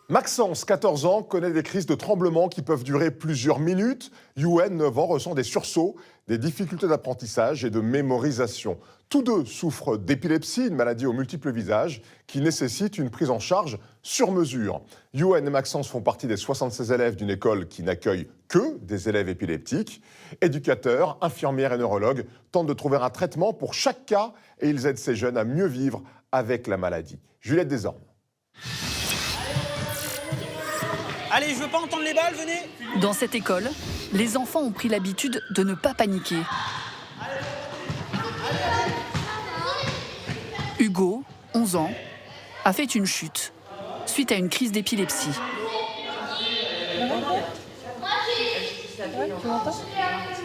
Maxence, 14 ans, connaît des crises de tremblement qui peuvent durer plusieurs minutes. Yuen, 9 ans, ressent des sursauts, des difficultés d'apprentissage et de mémorisation. Tous deux souffrent d'épilepsie, une maladie aux multiples visages qui nécessite une prise en charge sur mesure. Yuen et Maxence font partie des 76 élèves d'une école qui n'accueille que des élèves épileptiques. Éducateurs, infirmières et neurologues tentent de trouver un traitement pour chaque cas et ils aident ces jeunes à mieux vivre avec la maladie. Juliette Desormes. Allez, je veux pas entendre les balles, venez. Dans cette école, les enfants ont pris l'habitude de ne pas paniquer. Hugo, 11 ans, a fait une chute suite à une crise d'épilepsie.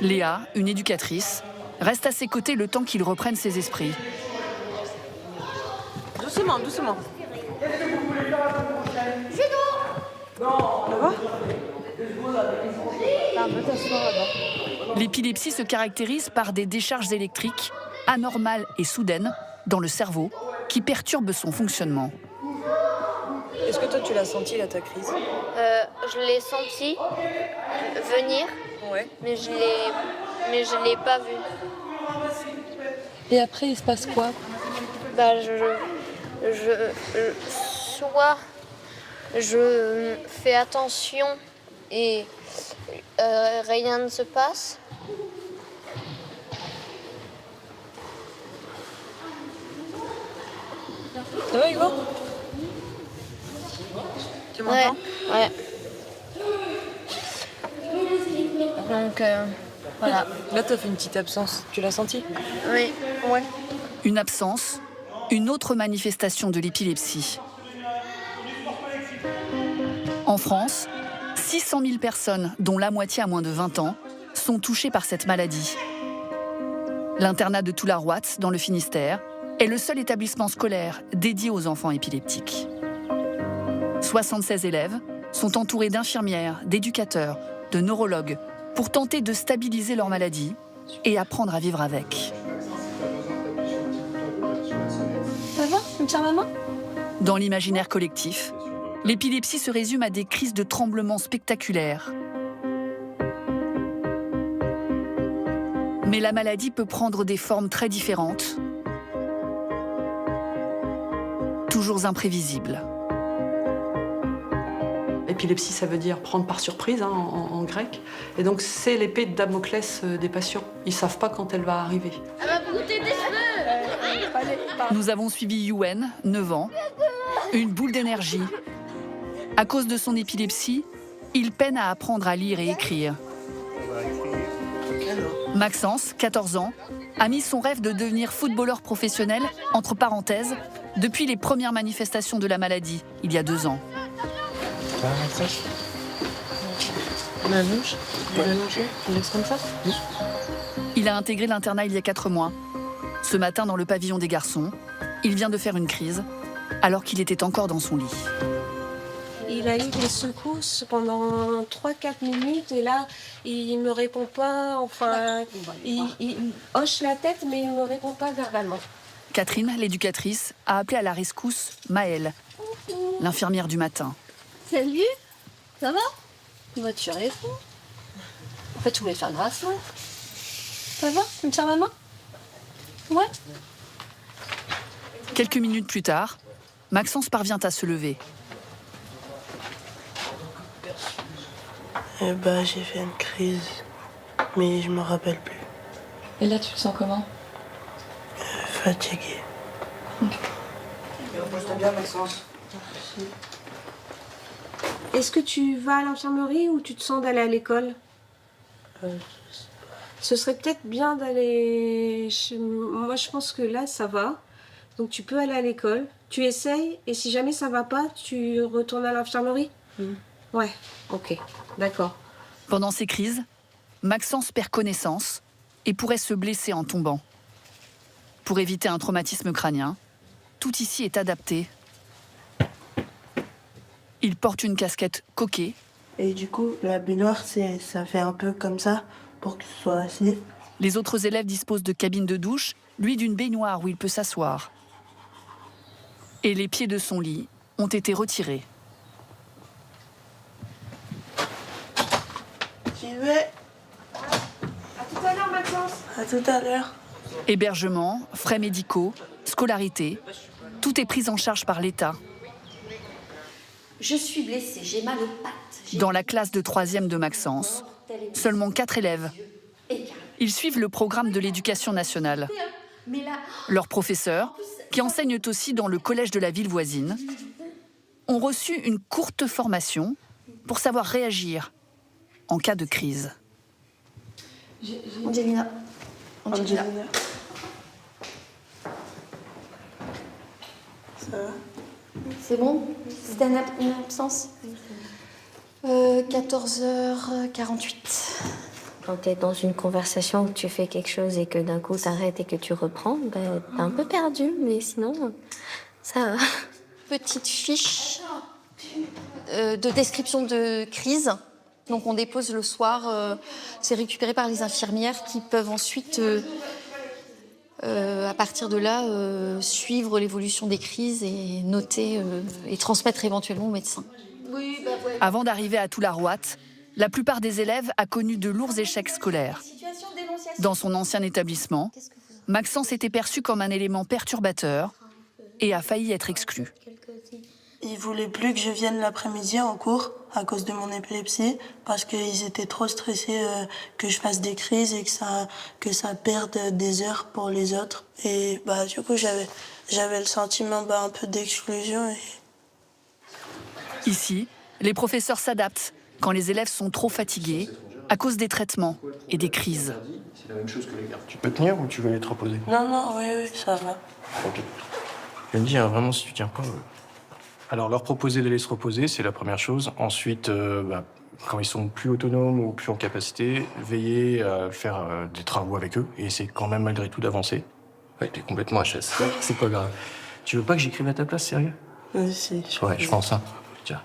Léa, une éducatrice, reste à ses côtés le temps qu'il reprenne ses esprits. Doucement, doucement. L'épilepsie se caractérise par des décharges électriques anormales et soudaines dans le cerveau qui perturbent son fonctionnement. Est-ce que toi tu l'as senti là ta crise? Je l'ai senti venir, Ouais. mais je l'ai pas vu. Et après, il se passe quoi? Bah, soit je fais attention et rien ne se passe. Ça va Hugo? Tu m'entends? Ouais. Donc voilà. Là t'as fait une petite absence, tu l'as senti? Oui. Ouais. Une absence, une autre manifestation de l'épilepsie. En France, 600 000 personnes, dont la moitié a moins de 20 ans, sont touchées par cette maladie. L'internat de Toularouat, dans le Finistère, est le seul établissement scolaire dédié aux enfants épileptiques. 76 élèves sont entourés d'infirmières, d'éducateurs, de neurologues pour tenter de stabiliser leur maladie et apprendre à vivre avec. Ça va? Tu me tiens la main? Dans l'imaginaire collectif, l'épilepsie se résume à des crises de tremblements spectaculaires. Mais la maladie peut prendre des formes très différentes, toujours imprévisibles. Épilepsie, ça veut dire prendre par surprise en grec. Et donc, c'est l'épée de Damoclès des patients. Ils ne savent pas quand elle va arriver. Elle va brouter des cheveux. Nous avons suivi Yuen, 9 ans, une boule d'énergie. À cause de son épilepsie, il peine à apprendre à lire et écrire. Maxence, 14 ans, a mis son rêve de devenir footballeur professionnel, entre parenthèses, depuis les premières manifestations de la maladie, il y a 2 ans. La louche? Tu l'as longé? Tu laisses comme ça? Il a intégré l'internat il y a 4 mois. Ce matin, dans le pavillon des garçons, il vient de faire une crise, alors qu'il était encore dans son lit. Il a eu des secousses pendant 3-4 minutes et là, il me répond pas, enfin, il hoche la tête mais il me répond pas verbalement. Catherine, l'éducatrice, a appelé à la rescousse Maëlle, l'infirmière du matin. Salut, ça va? Bah, tu réponds. En fait, tu voulais faire grâce, ouais. Ça va? Tu me tiens la main? Ouais. Quelques minutes plus tard, Maxence parvient à se lever. Eh ben, j'ai fait une crise, mais je me rappelle plus. Et là, tu te sens comment? Fatigué. Repose-toi bien, Maxence. Est-ce que tu vas à l'infirmerie ou tu te sens d'aller à l'école? Ce serait peut-être bien d'aller... Moi, je pense que là, ça va. Donc, tu peux aller à l'école. Tu essayes et si jamais ça va pas, tu retournes à l'infirmerie? Ouais, ok, d'accord. Pendant ces crises, Maxence perd connaissance et pourrait se blesser en tombant. Pour éviter un traumatisme crânien, tout ici est adapté. Il porte une casquette coquée. Et du coup, la baignoire, ça fait un peu comme ça pour que ce soit assis. Les autres élèves disposent de cabines de douche, lui d'une baignoire où il peut s'asseoir. Et les pieds de son lit ont été retirés. tout à l'heure. Hébergement, frais médicaux, scolarité, tout est pris en charge par l'État. Je suis blessée, j'ai mal aux pattes. Dans la classe de 3e de Maxence, seulement 4 élèves. Ils suivent le programme de l'éducation nationale. Mais là, Leurs professeurs, qui enseignent aussi dans le collège de la ville voisine, ont reçu une courte formation pour savoir réagir en cas de crise. Angelina. Angelina. Ça va? C'est bon? C'était une absence 14h48. Quand tu es dans une conversation, que tu fais quelque chose et que d'un coup t'arrêtes et que tu reprends, ben, t'es un peu perdu, mais sinon, ça va. Petite fiche de description de crise. Donc on dépose le soir, c'est récupéré par les infirmières qui peuvent ensuite, à partir de là, suivre l'évolution des crises et noter et transmettre éventuellement au médecin. Avant d'arriver à Toularouat, la plupart des élèves a connu de lourds échecs scolaires. Dans son ancien établissement, Maxence était perçu comme un élément perturbateur et a failli être exclu. Ils voulaient plus que je vienne l'après-midi en cours à cause de mon épilepsie parce qu'ils étaient trop stressés que je fasse des crises et que ça perde des heures pour les autres. Et bah du coup j'avais le sentiment un peu d'exclusion. Ici, les professeurs s'adaptent quand les élèves sont trop fatigués à cause des traitements et des crises. C'est la même chose que les gardes. Tu peux tenir ou tu veux aller te reposer? Non, oui, ça va. Ok. Je me dis, vraiment, si tu tiens pas... Alors, leur proposer d'aller se reposer, c'est la première chose. Ensuite, quand ils sont plus autonomes ou plus en capacité, veiller à faire des travaux avec eux et essayer quand même, malgré tout, d'avancer. Ouais, t'es complètement HS. C'est pas grave. Tu veux pas que j'écrive à ta place, sérieux? Oui, si. Ouais, je pense, hein. Tiens,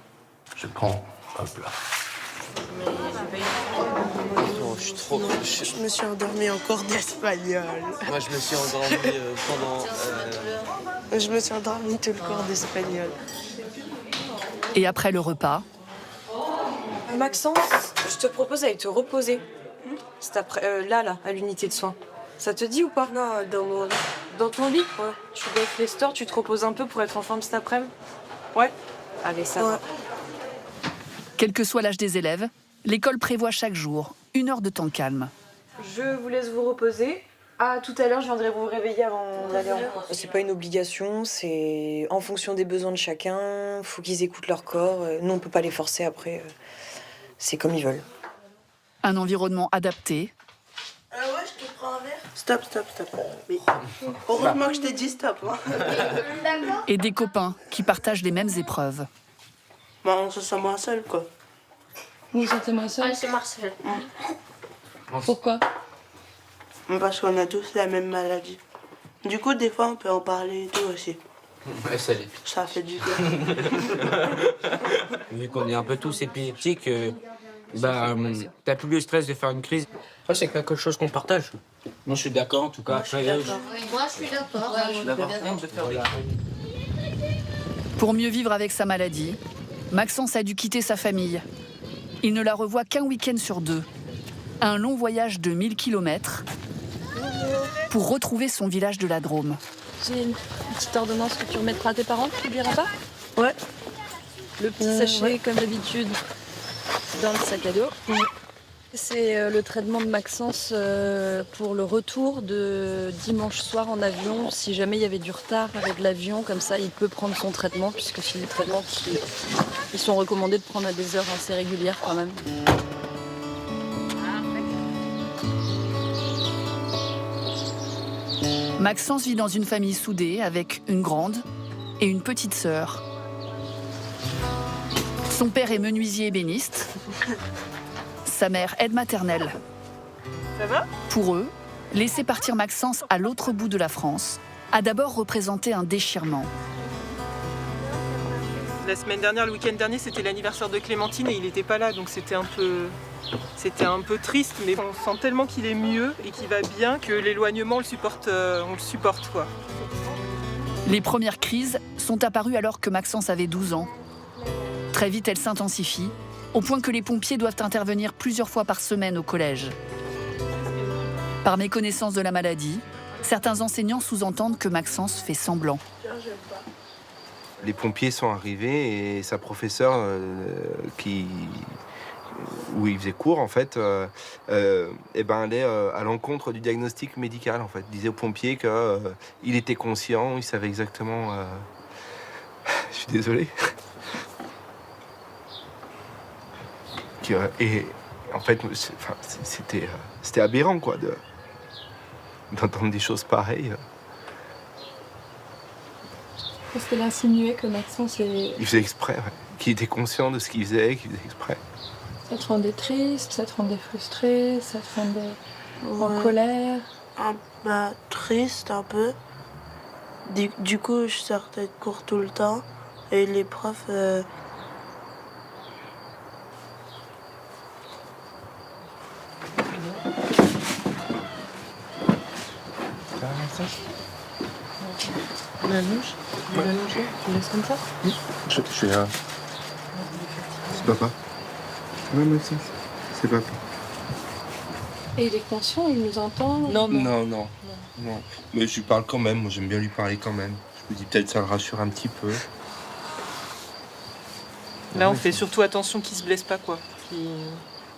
je prends... Hop là. Je me suis endormie en cours d'espagnol. Moi, je me suis endormi pendant... Je me suis endormie tout le cours d'espagnol. Et après le repas, Maxence, je te propose d'aller te reposer. C'est après, là, à l'unité de soins. Ça te dit ou pas? Non, dans mon lit. Dans ton lit? Ouais. Tu goffes les stores, tu te reposes un peu pour être en forme cet après-midi? Ouais. Allez, ça va. quel que soit l'âge des élèves, l'école prévoit chaque jour 1 heure de temps calme. Je vous laisse vous reposer. Ah, tout à l'heure, je viendrai vous réveiller avant d'aller en cours. C'est pas une obligation, c'est en fonction des besoins de chacun. Faut qu'ils écoutent leur corps. Nous, on peut pas les forcer après. C'est comme ils veulent. Un environnement adapté. Ouais, je te prends un verre. Stop. Mais heureusement que je t'ai dit stop. Hein. Et des copains qui partagent les mêmes épreuves. Bah, on se sent moins seul, quoi. Vous vous sentez moins seul? Ah, c'est Marcel. Pourquoi? Parce qu'on a tous la même maladie. Du coup, des fois, on peut en parler et tout aussi. Ouais, ça fait du bien. Vu qu'on est un peu tous épileptiques, t'as plus le stress de faire une crise. Après, c'est quelque chose qu'on partage. Moi, je suis d'accord, en tout cas. Moi, je suis d'accord. Pour mieux vivre avec sa maladie, Maxence a dû quitter sa famille. Il ne la revoit qu'un week-end sur 2. Un long voyage de 1000 km pour retrouver son village de la Drôme. J'ai une petite ordonnance que tu remettras à tes parents, tu n'oublieras pas? Ouais. Le petit sachet, comme d'habitude, dans le sac à dos. Ouais. C'est le traitement de Maxence pour le retour de dimanche soir en avion. Si jamais il y avait du retard avec l'avion, comme ça, il peut prendre son traitement, puisque c'est des traitements qui sont recommandés de prendre à des heures assez régulières quand même. Maxence vit dans une famille soudée avec une grande et une petite sœur. Son père est menuisier ébéniste. Sa mère aide maternelle. Ça va? Pour eux, laisser partir Maxence à l'autre bout de la France a d'abord représenté un déchirement. La semaine dernière, le week-end dernier, c'était l'anniversaire de Clémentine et il n'était pas là, donc c'était un peu triste, mais on sent tellement qu'il est mieux et qu'il va bien que l'éloignement, on le supporte quoi. Les premières crises sont apparues alors que Maxence avait 12 ans. Très vite, elles s'intensifient, au point que les pompiers doivent intervenir plusieurs fois par semaine au collège. Par méconnaissance de la maladie, certains enseignants sous-entendent que Maxence fait semblant. Les pompiers sont arrivés et sa professeure où il faisait cours en fait, allait à l'encontre du diagnostic médical en fait. Il disait aux pompiers qu'il était conscient, il savait exactement. Je suis désolé. Et en fait, c'était aberrant quoi d'entendre des choses pareilles. Parce qu'elle insinuait que Maxence est... Il faisait exprès, ouais. Qu'il était conscient de ce qu'il faisait, qu'il faisait exprès. Ça te rendait triste, ça te rendait frustré, ça te rendait en colère. Triste un peu. Du coup, je sortais de cours tout le temps et les profs. La louche, tu veux l'allonger, tu le laisses comme ça. Je suis là. C'est papa. Non, mais c'est papa. Et il est conscient, il nous entend. Non. Mais je lui parle quand même, moi j'aime bien lui parler quand même. Je me dis peut-être ça le rassure un petit peu. Là, on fait surtout attention qu'il se blesse pas, quoi.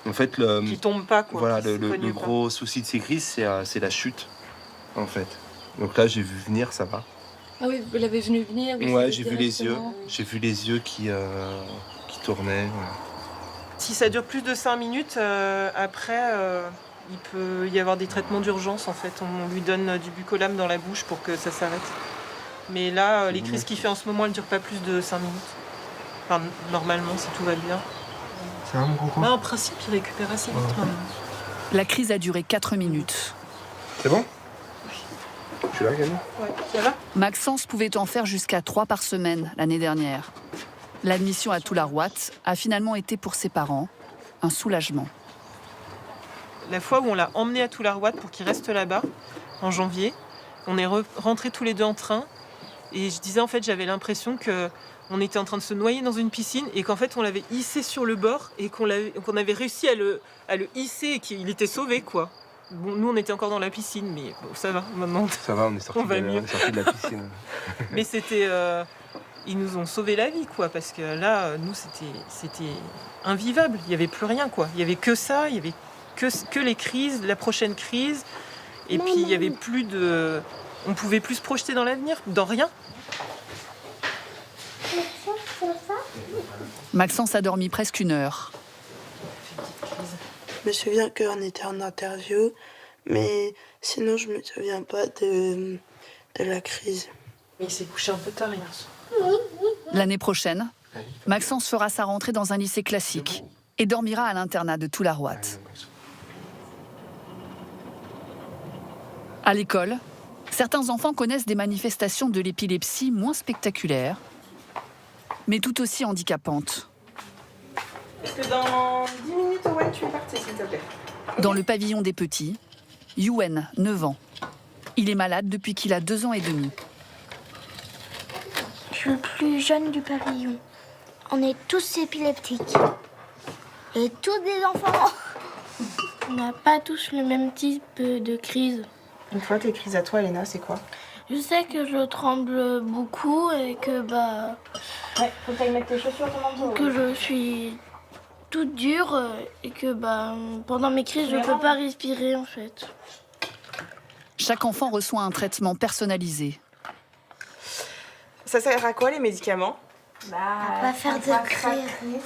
En fait, Qu'il tombe pas, quoi. Voilà, qu'il se le cogne pas. gros souci de ces crises, c'est la chute, en fait. Donc là, j'ai vu venir, ça va. Ah oui, vous l'avez venu venir. Ouais, j'ai vu les yeux. J'ai vu les yeux qui tournaient. Voilà. Si ça dure plus de 5 minutes, après, il peut y avoir des traitements d'urgence, en fait. On lui donne du bucolam dans la bouche pour que ça s'arrête. Mais là, les crises qu'il fait en ce moment, elles ne durent pas plus de 5 minutes. Enfin, normalement, si tout va bien. Ça va, mon coco ? En principe, il récupère assez vite, maintenant. La crise a duré 4 minutes. C'est bon ? Tu l'as, Gaëlle ? Ouais, ça va ? Maxence pouvait en faire jusqu'à 3 par semaine l'année dernière. L'admission à Toularouat a finalement été pour ses parents un soulagement. La fois où on l'a emmené à Toularouat pour qu'il reste là-bas, en janvier, on est rentrés tous les deux en train. Et je disais, en fait, j'avais l'impression qu'on était en train de se noyer dans une piscine et qu'en fait, on l'avait hissé sur le bord et qu'on avait réussi à le hisser et qu'il était sauvé, quoi. Bon, nous, on était encore dans la piscine, mais bon, ça va, maintenant. Ça va, on est sorti de la piscine. Mais c'était... ils nous ont sauvé la vie, quoi, parce que là, nous, c'était invivable. Il n'y avait plus rien, quoi. Il n'y avait que ça, il n'y avait que les crises, la prochaine crise. Et puis, il n'y avait plus de... On ne pouvait plus se projeter dans l'avenir, dans rien. Maxence a dormi presque 1 heure. Je me souviens qu'on était en interview, mais sinon je me souviens pas de la crise. Mais il s'est couché un peu tard hier soir. L'année prochaine, Maxence fera sa rentrée dans un lycée classique et dormira à l'internat de Toularouat. À l'école, certains enfants connaissent des manifestations de l'épilepsie moins spectaculaires, mais tout aussi handicapantes. Est-ce que dans 10 minutes, Owen, tu es parti, s'il te plaît ? Dans le pavillon des petits, Youen, 9 ans. Il est malade depuis qu'il a 2 ans et demi. Je suis le plus jeune du pavillon. On est tous épileptiques. Et tous des enfants. On n'a pas tous le même type de crise. Une fois tes crises à toi, Léna, c'est quoi ? Je sais que je tremble beaucoup et que Ouais, faut que t'ailles mettre tes chaussures au manteau. que je suis toute dure et que pendant mes crises, je ne peux pas respirer en fait. Chaque enfant reçoit un traitement personnalisé. Ça sert à quoi, les médicaments ? À pas faire de crise.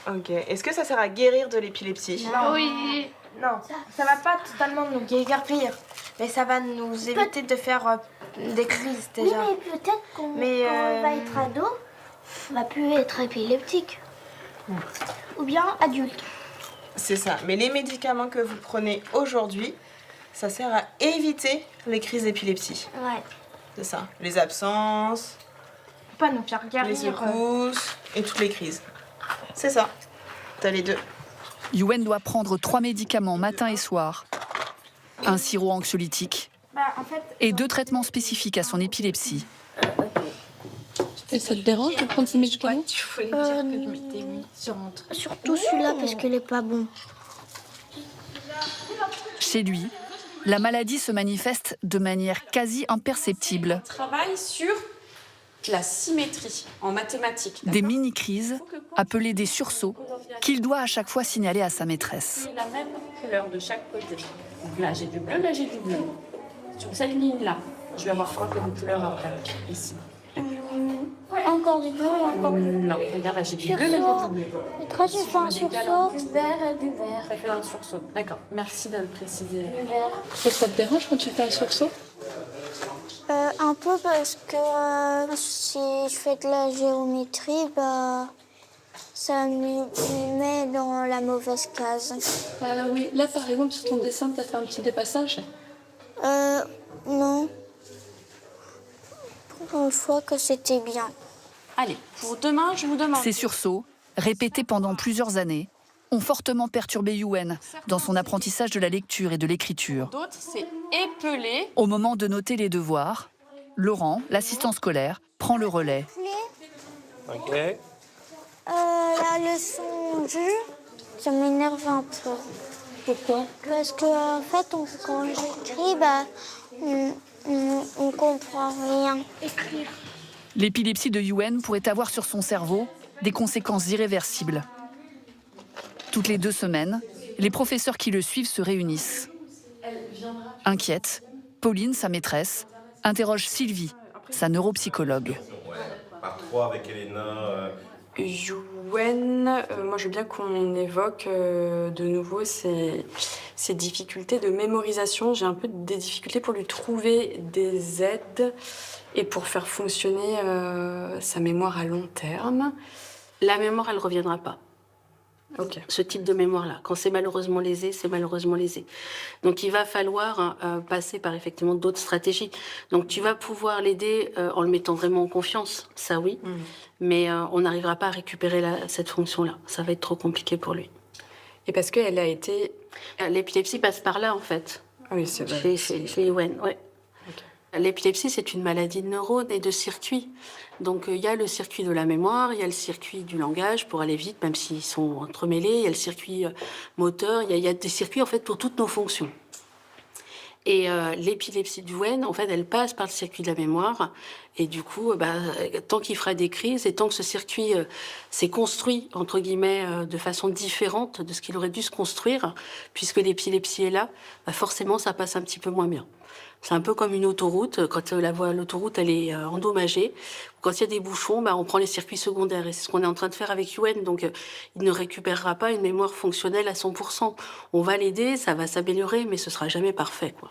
Ok. Est-ce que ça sert à guérir de l'épilepsie ? Oui. Non, ça va pas totalement nous guérir, mais ça va nous éviter de faire des crises déjà. Oui, mais peut-être quand on va être ado, on va plus être épileptique. Ou bien adulte. C'est ça. Mais les médicaments que vous prenez aujourd'hui, ça sert à éviter les crises d'épilepsie. Ouais. C'est ça. Les absences, Pas nous faire guérir. les secousses et toutes les crises. C'est ça. T'as les deux. Youen doit prendre 3 médicaments matin et soir, un sirop anxiolytique et 2 traitements spécifiques à son épilepsie. Et ça te dérange de prendre ces médicaments ? Surtout celui-là parce qu'il est pas bon. Chez lui, la maladie se manifeste de manière quasi imperceptible. On travaille sur la symétrie en mathématiques. Des mini-crises, appelées des sursauts, qu'il doit à chaque fois signaler à sa maîtresse. La même couleur de chaque côté. Donc là, j'ai du bleu, là, j'ai du bleu. Sur cette ligne-là, je vais avoir quoi comme couleur après, ici? Encore du bleu, encore du bleu. Non, regarde, là, j'ai du bleu, là, j'ai du bleu. Et quand tu fais un sursaut, du vert et du vert. Ça fait un sursaut. D'accord, merci de le préciser. Du vert. Ça te dérange quand tu fais un sursaut? Un peu parce que si je fais de la géométrie, ça me met dans la mauvaise case. Oui, là par exemple sur ton dessin, tu as fait un petit dépassage? Non. Pour une fois que c'était bien. Allez, pour demain, je vous demande. Ces sursauts, répétés pendant plusieurs années, ont fortement perturbé Yuen dans son apprentissage de la lecture et de l'écriture. D'autres, c'est épeler. Au moment de noter les devoirs, Laurent, l'assistant scolaire, prend le relais. Ok. La leçon du, ça m'énerve un peu. Pourquoi? Parce que en fait, quand j'écris, on comprend rien. Écrire. L'épilepsie de Yuen pourrait avoir sur son cerveau des conséquences irréversibles. Toutes les 2 semaines, les professeurs qui le suivent se réunissent. Inquiète, Pauline, sa maîtresse, interroge Sylvie, sa neuropsychologue. Par 3 avec Elena. Yuen, moi je veux bien qu'on évoque de nouveau ces difficultés de mémorisation. J'ai un peu des difficultés pour lui trouver des aides et pour faire fonctionner sa mémoire à long terme. La mémoire, elle ne reviendra pas. Ok. Ce type de mémoire-là. Quand c'est malheureusement lésé, c'est malheureusement lésé. Donc il va falloir passer par effectivement d'autres stratégies. Donc tu vas pouvoir l'aider en le mettant vraiment en confiance, ça oui, mais on n'arrivera pas à récupérer cette fonction-là. Ça va être trop compliqué pour lui. Et parce qu'elle a été... L'épilepsie passe par là en fait. Ah oui, c'est vrai. Chez Yuen, ouais. L'épilepsie, c'est une maladie de neurones et de circuits. Donc, il y a le circuit de la mémoire, il y a le circuit du langage pour aller vite, même s'ils sont entremêlés. Il y a le circuit moteur, il y a des circuits, en fait, pour toutes nos fonctions. Et l'épilepsie de Yuen, en fait, elle passe par le circuit de la mémoire. Et du coup, tant qu'il fera des crises et tant que ce circuit s'est construit, entre guillemets, de façon différente de ce qu'il aurait dû se construire, puisque l'épilepsie est là, forcément, ça passe un petit peu moins bien. C'est un peu comme une autoroute. Quand l'autoroute elle est endommagée, quand il y a des bouchons, on prend les circuits secondaires. Et c'est ce qu'on est en train de faire avec Yuen. Donc, il ne récupérera pas une mémoire fonctionnelle à 100%. On va l'aider, ça va s'améliorer, mais ce sera jamais parfait, quoi.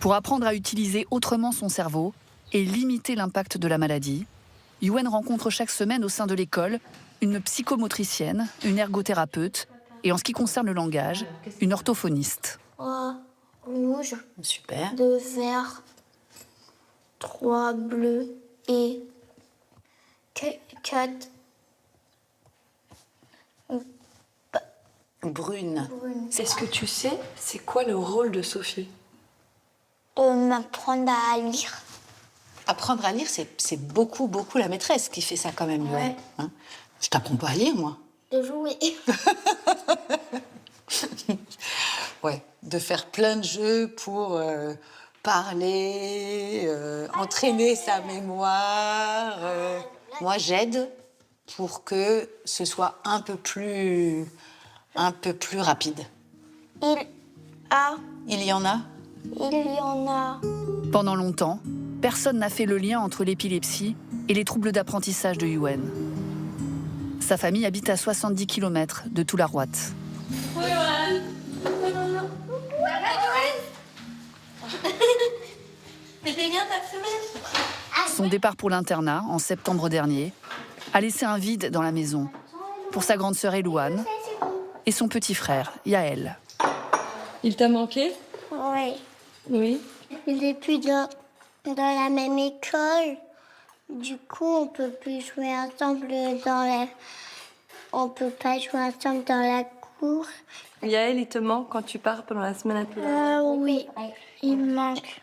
Pour apprendre à utiliser autrement son cerveau et limiter l'impact de la maladie, Yuen rencontre chaque semaine au sein de l'école une psychomotricienne, une ergothérapeute et, en ce qui concerne le langage, une orthophoniste. Rouge, super. 2 verts, 3 bleus et 4 brunes. Est-ce que tu sais, c'est quoi le rôle de Sophie? M'apprendre à lire. Apprendre à lire, c'est beaucoup la maîtresse qui fait ça quand même, Yuen. Ouais. Hein, je t'apprends pas à lire, moi. De jouer. Ouais, de faire plein de jeux pour parler, entraîner sa mémoire. Moi, j'aide pour que ce soit un peu plus rapide. Il y en a? Il y en a. Pendant longtemps, personne n'a fait le lien entre l'épilepsie et les troubles d'apprentissage de Yuen. Sa famille habite à 70 km de Tularoat. C'était bien ta semaine? Son départ pour l'internat, en septembre dernier, a laissé un vide dans la maison pour sa grande sœur Elouane et son petit frère, Yaël. Il t'a manqué? Oui. Oui. Il n'est plus dans la même école. Du coup, on peut plus jouer ensemble On peut pas jouer ensemble dans la cour. Yaël, il te manque quand tu pars pendant la semaine à Tula? Oui, il me manque.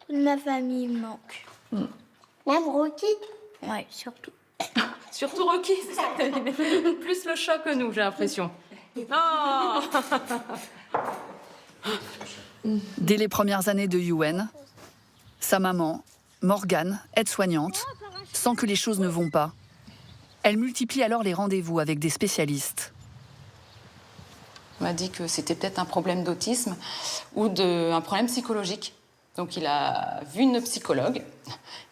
Toute ma famille me manque. Même Rocky? Oui, surtout. Surtout Rocky, c'est ça que t'as dit. Plus le chat que nous, j'ai l'impression. Oh Dès les premières années de Yuen, sa maman, Morgane, aide-soignante, sent que les choses ne vont pas. Elle multiplie alors les rendez-vous avec des spécialistes. On m'a dit que c'était peut-être un problème d'autisme ou un problème psychologique. Donc il a vu une psychologue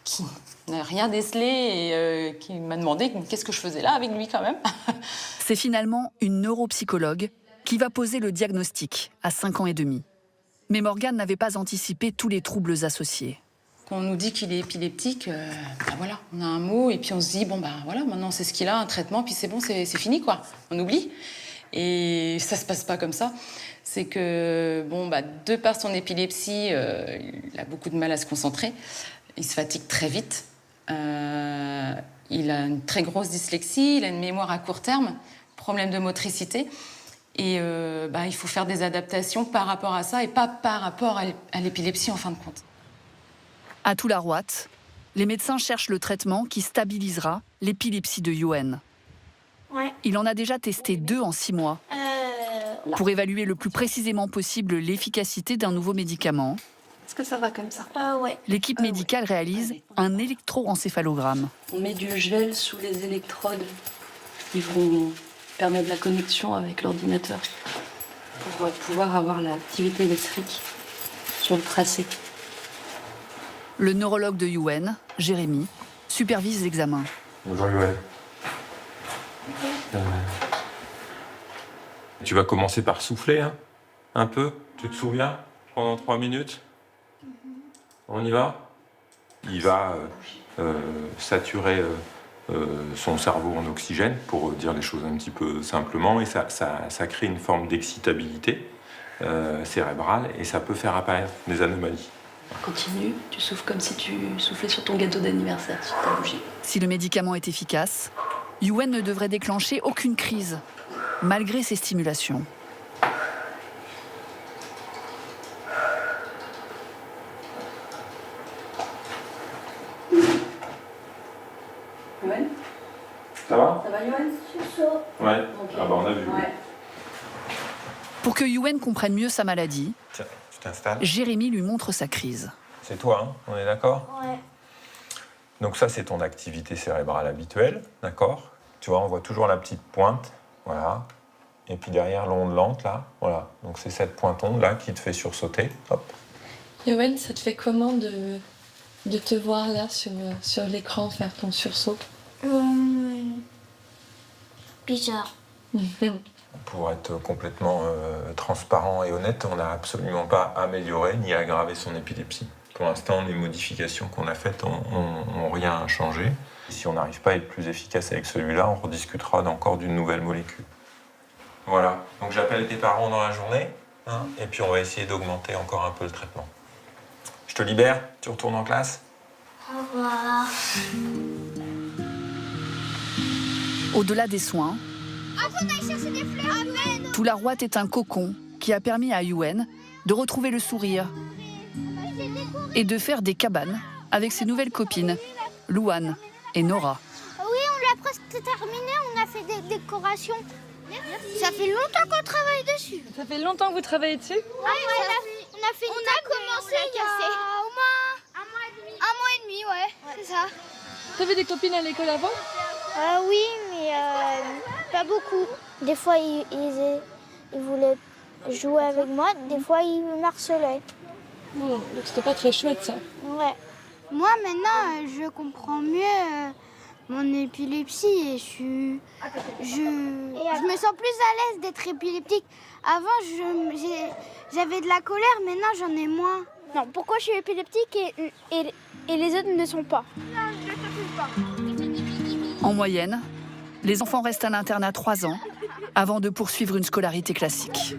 qui n'a rien décelé et qui m'a demandé qu'est-ce que je faisais là avec lui quand même. C'est finalement une neuropsychologue qui va poser le diagnostic à 5 ans et demi. Mais Morgane n'avait pas anticipé tous les troubles associés. Quand on nous dit qu'il est épileptique, voilà, on a un mot et puis on se dit, bon, voilà, maintenant c'est ce qu'il a, un traitement, puis c'est bon, c'est fini, quoi. On oublie. Et ça se passe pas comme ça. C'est que, de par son épilepsie, il a beaucoup de mal à se concentrer. Il se fatigue très vite. Il a une très grosse dyslexie, il a une mémoire à court terme, problème de motricité. Et il faut faire des adaptations par rapport à ça et pas par rapport à l'épilepsie en fin de compte. À Toularouat, les médecins cherchent le traitement qui stabilisera l'épilepsie de Yuen. Ouais. Il en a déjà testé 2 en 6 mois pour évaluer le plus précisément possible l'efficacité d'un nouveau médicament. Est-ce que ça va comme ça? Ouais. L'équipe médicale réalise un électroencéphalogramme. On met du gel sous les électrodes qui vont permettre la connexion avec l'ordinateur pour pouvoir avoir l'activité électrique sur le tracé. Le neurologue de Yuen, Jérémy, supervise l'examen. Bonjour Yuen. Tu vas commencer par souffler, hein, un peu, tu te souviens, pendant 3 minutes. On y va? Il va saturer son cerveau en oxygène, pour dire les choses un petit peu simplement, et ça crée une forme d'excitabilité cérébrale, et ça peut faire apparaître des anomalies. Continue, tu souffles comme si tu soufflais sur ton gâteau d'anniversaire, sur ta bougie. Si le médicament est efficace, Yuen ne devrait déclencher aucune crise, malgré ses stimulations. Yuen? Ça va? Ça va, Yuen? Ouais. Okay. Ah bah on a vu. Ouais. Pour que Yuen comprenne mieux sa maladie, Tiens, tu t'installes. Jérémy lui montre sa crise. C'est toi, hein, on est d'accord? Ouais. Donc ça, c'est ton activité cérébrale habituelle, d'accord? Tu vois, on voit toujours la petite pointe, voilà. Et puis derrière l'onde lente, là, voilà. Donc c'est cette pointe onde, là, qui te fait sursauter. Hop. Yoann, ça te fait comment de te voir là sur l'écran faire ton sursaut? Bizarre. Pour être complètement transparent et honnête, on n'a absolument pas amélioré ni aggravé son épilepsie. Pour l'instant, les modifications qu'on a faites n'ont rien changé. Si on n'arrive pas à être plus efficace avec celui-là, on rediscutera encore d'une nouvelle molécule. Voilà, donc j'appelle tes parents dans la journée, hein, et puis on va essayer d'augmenter encore un peu le traitement. Je te libère, tu retournes en classe? Au revoir. Au-delà des soins, Toularouat est un cocon qui a permis à Yuen de retrouver le sourire et de faire des cabanes avec ses nouvelles copines, Louane et Nora. Oui, on l'a presque terminé, on a fait des décorations. Ça fait longtemps qu'on travaille dessus. Ça fait longtemps que vous travaillez dessus? On a commencé il y a au moins un mois et demi, ouais. C'est ça. T'avais des copines à l'école avant? Oui, mais pas beaucoup. Des fois, ils voulaient jouer avec moi, des fois, ils me harcelaient. Donc c'était pas très chouette, ça. Ouais. Moi, maintenant, je comprends mieux mon épilepsie et je me sens plus à l'aise d'être épileptique. Avant, j'avais de la colère, maintenant, j'en ai moins. Non, pourquoi je suis épileptique et les autres ne sont pas? Non, je ne le pas. En moyenne, les enfants restent à l'internat 3 ans avant de poursuivre une scolarité classique.